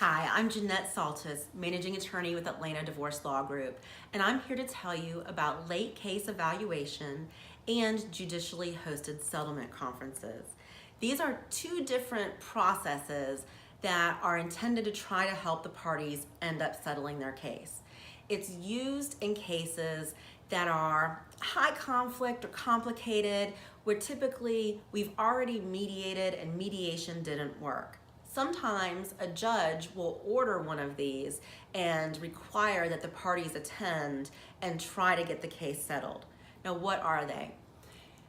Hi, I'm Jeanette Saltis, Managing Attorney with Alpharetta Divorce Law Group, and I'm here to tell you about late case evaluation and judicially hosted settlement conferences. These are two different processes that are intended to try to help the parties end up settling their case. It's used in cases that are high conflict or complicated, where typically we've already mediated and mediation didn't work. Sometimes a judge will order one of these and require that the parties attend and try to get the case settled. Now, what are they?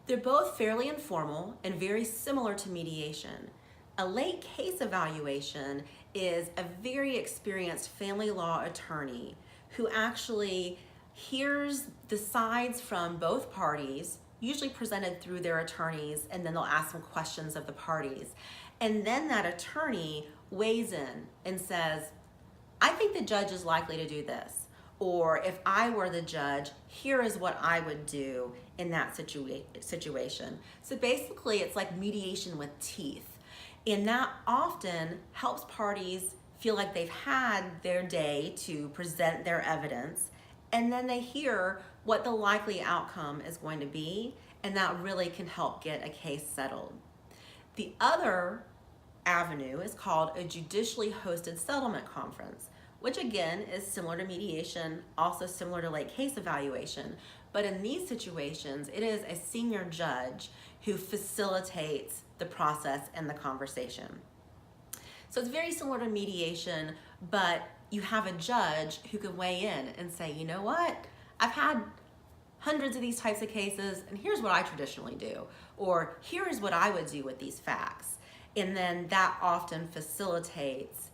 They're both fairly informal and very similar to mediation. A late case evaluation is a very experienced family law attorney who actually hears the sides from both parties, usually presented through their attorneys, and then they'll ask some questions of the parties. And then that attorney weighs in and says, I think the judge is likely to do this. Or if I were the judge, here is what I would do in that situation. So basically it's like mediation with teeth. And that often helps parties feel like they've had their day to present their evidence, and then they hear what the likely outcome is going to be, and that really can help get a case settled. The other avenue is called a judicially hosted settlement conference, which again is similar to mediation, also similar to late case evaluation. But in these situations, it is a senior judge who facilitates the process and the conversation. So it's very similar to mediation, but you have a judge who can weigh in and say, you know what, I've had hundreds of these types of cases, and here's what I traditionally do, or here is what I would do with these facts. And then that often facilitates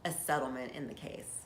a settlement in the case.